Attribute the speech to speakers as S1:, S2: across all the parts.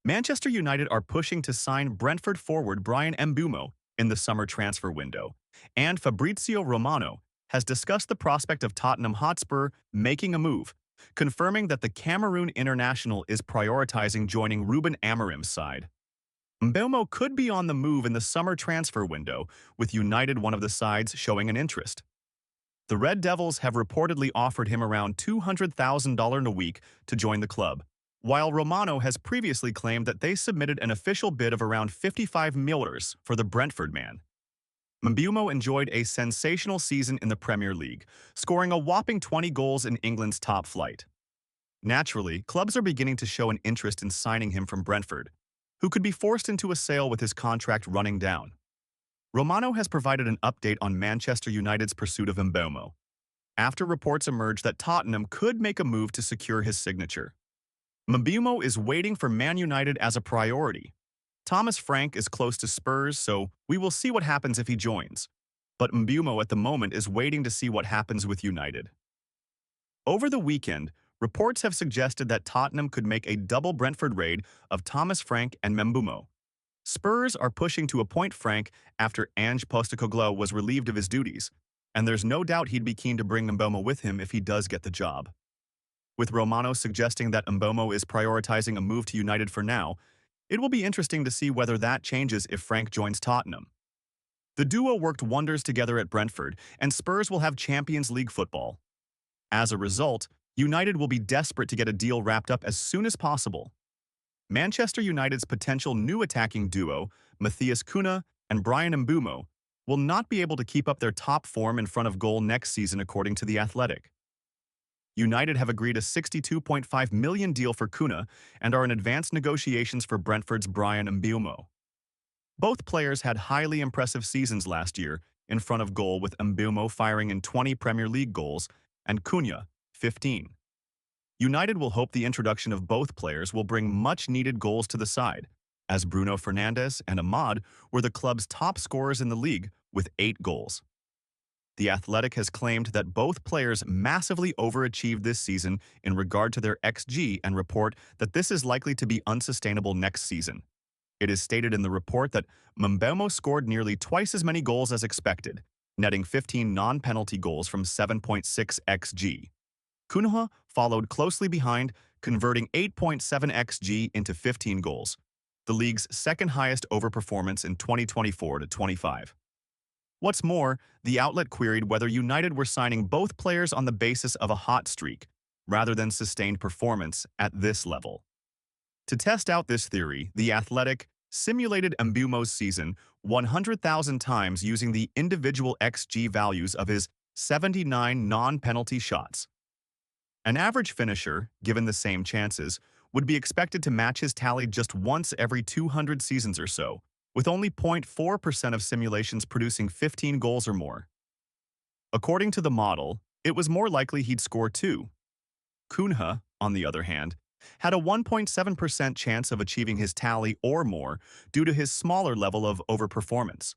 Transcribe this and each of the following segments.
S1: Manchester United are pushing to sign Brentford forward Bryan Mbeumo in the summer transfer window, and Fabrizio Romano has discussed the prospect of Tottenham Hotspur making a move, confirming that the Cameroon international is prioritizing joining Ruben Amorim's side. Mbeumo could be on the move in the summer transfer window, with United one of the sides showing an interest. The Red Devils have reportedly offered him around $200,000 a week to join the club, while Romano has previously claimed that they submitted an official bid of around 55 million for the Brentford man. Mbeumo enjoyed a sensational season in the Premier League, scoring a whopping 20 goals in England's top flight. Naturally, clubs are beginning to show an interest in signing him from Brentford, who could be forced into a sale with his contract running down. Romano has provided an update on Manchester United's pursuit of Mbeumo, after reports emerged that Tottenham could make a move to secure his signature. Mbeumo is waiting for Man United as a priority. Thomas Frank is close to Spurs, so we will see what happens if he joins. But Mbeumo at the moment is waiting to see what happens with United. Over the weekend, reports have suggested that Tottenham could make a double Brentford raid of Thomas Frank and Mbeumo. Spurs are pushing to appoint Frank after Ange Postecoglou was relieved of his duties, and there's no doubt he'd be keen to bring Mbeumo with him if he does get the job. With Romano suggesting that Mbeumo is prioritizing a move to United for now, it will be interesting to see whether that changes if Frank joins Tottenham. The duo worked wonders together at Brentford, and Spurs will have Champions League football. As a result, United will be desperate to get a deal wrapped up as soon as possible. Manchester United's potential new attacking duo, Matheus Cunha and Bryan Mbeumo, will not be able to keep up their top form in front of goal next season, according to The Athletic. United have agreed a £62.5 million deal for Cunha and are in advanced negotiations for Brentford's Bryan Mbeumo. Both players had highly impressive seasons last year in front of goal, with Mbeumo firing in 20 Premier League goals and Cunha 15. United will hope the introduction of both players will bring much-needed goals to the side, as Bruno Fernandes and Ahmad were the club's top scorers in the league with 8 goals. The Athletic has claimed that both players massively overachieved this season in regard to their XG and report that this is likely to be unsustainable next season. It is stated in the report that Mbeumo scored nearly twice as many goals as expected, netting 15 non-penalty goals from 7.6 XG. Cunha followed closely behind, converting 8.7 XG into 15 goals, the league's second highest overperformance in 2024-25. What's more, the outlet queried whether United were signing both players on the basis of a hot streak, rather than sustained performance at this level. To test out this theory, The Athletic simulated Mbeumo's season 100,000 times using the individual XG values of his 79 non-penalty shots. An average finisher, given the same chances, would be expected to match his tally just once every 200 seasons or so, with only 0.4% of simulations producing 15 goals or more. According to the model, it was more likely he'd score 2. Cunha, on the other hand, had a 1.7% chance of achieving his tally or more due to his smaller level of overperformance.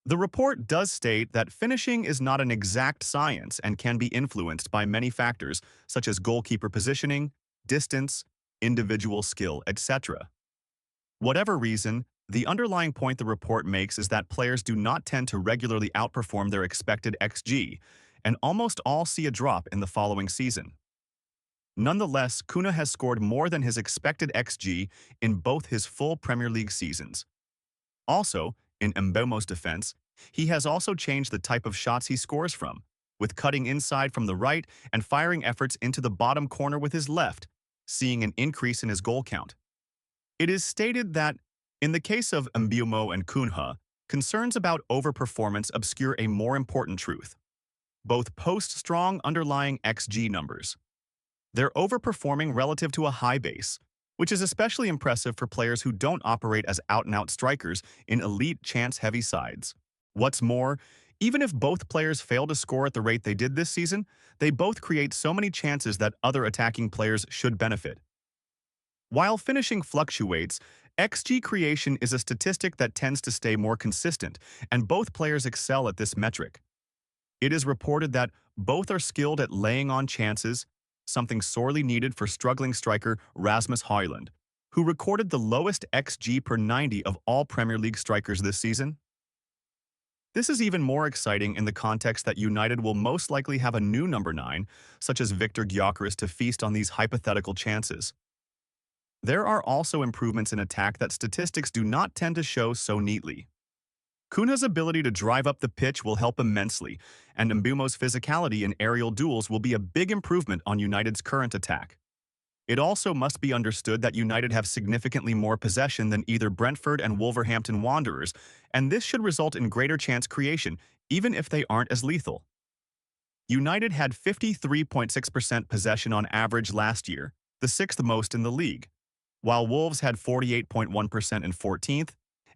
S1: The report does state that finishing is not an exact science and can be influenced by many factors such as goalkeeper positioning, distance, individual skill, etc. Whatever reason, the underlying point the report makes is that players do not tend to regularly outperform their expected XG, and almost all see a drop in the following season. Nonetheless, Cunha has scored more than his expected XG in both his full Premier League seasons. Also, in Mbeumo's defense, he has also changed the type of shots he scores from, with cutting inside from the right and firing efforts into the bottom corner with his left, seeing an increase in his goal count. It is stated that, in the case of Mbeumo and Cunha, concerns about overperformance obscure a more important truth. Both post strong underlying XG numbers. They're overperforming relative to a high base, which is especially impressive for players who don't operate as out-and-out strikers in elite chance-heavy sides. What's more, even if both players fail to score at the rate they did this season, they both create so many chances that other attacking players should benefit. While finishing fluctuates, XG creation is a statistic that tends to stay more consistent, and both players excel at this metric. It is reported that both are skilled at laying on chances, something sorely needed for struggling striker Rasmus Højlund, who recorded the lowest XG per 90 of all Premier League strikers this season. This is even more exciting in the context that United will most likely have a new number 9, such as Victor Gyökeres, to feast on these hypothetical chances. There are also improvements in attack that statistics do not tend to show so neatly. Cunha's ability to drive up the pitch will help immensely, and Mbeumo's physicality in aerial duels will be a big improvement on United's current attack. It also must be understood that United have significantly more possession than either Brentford and Wolverhampton Wanderers, and this should result in greater chance creation, even if they aren't as lethal. United had 53.6% possession on average last year, the sixth most in the league, while Wolves had 48.1% in 14th,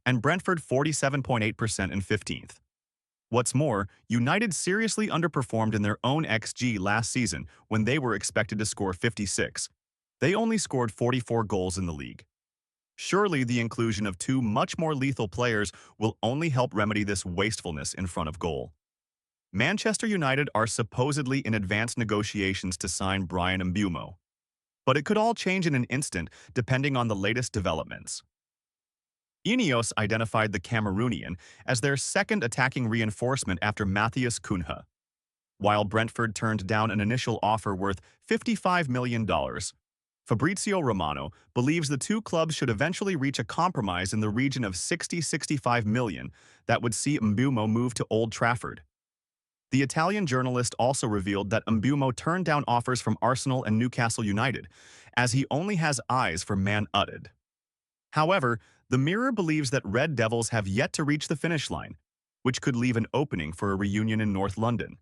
S1: and Brentford 47.8% in 15th. What's more, United seriously underperformed in their own XG last season when they were expected to score 56. They only scored 44 goals in the league. Surely the inclusion of two much more lethal players will only help remedy this wastefulness in front of goal. Manchester United are supposedly in advanced negotiations to sign Bryan Mbeumo, but it could all change in an instant depending on the latest developments. Ineos identified the Cameroonian as their second attacking reinforcement after Matheus Cunha, while Brentford turned down an initial offer worth $55 million. Fabrizio Romano believes the two clubs should eventually reach a compromise in the region of 60–65 million that would see Mbeumo move to Old Trafford. The Italian journalist also revealed that Mbeumo turned down offers from Arsenal and Newcastle United, as he only has eyes for Man United. However, the Mirror believes that Red Devils have yet to reach the finish line, which could leave an opening for a reunion in North London.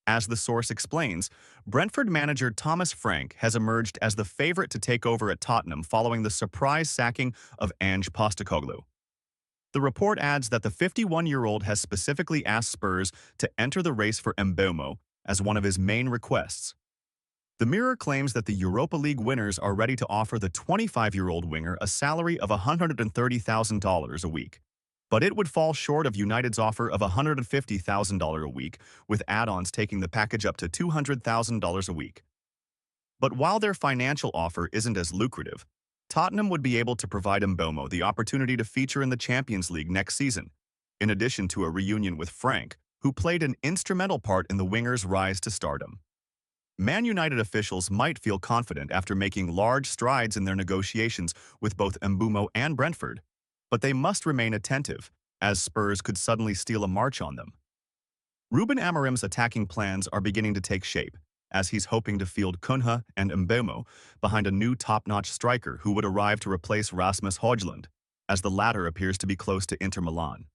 S1: As the source explains, Brentford manager Thomas Frank has emerged as the favorite to take over at Tottenham following the surprise sacking of Ange Postecoglou. The report adds that the 51-year-old has specifically asked Spurs to enter the race for Mbeumo as one of his main requests. The Mirror claims that the Europa League winners are ready to offer the 25-year-old winger a salary of $130,000 a week, but it would fall short of United's offer of $150,000 a week, with add-ons taking the package up to $200,000 a week. But while their financial offer isn't as lucrative, Tottenham would be able to provide Mbeumo the opportunity to feature in the Champions League next season, in addition to a reunion with Frank, who played an instrumental part in the winger's rise to stardom. Man United officials might feel confident after making large strides in their negotiations with both Mbeumo and Brentford, but they must remain attentive, as Spurs could suddenly steal a march on them. Ruben Amorim's attacking plans are beginning to take shape, as he's hoping to field Cunha and Mbeumo behind a new top-notch striker who would arrive to replace Rasmus Højlund, as the latter appears to be close to Inter Milan.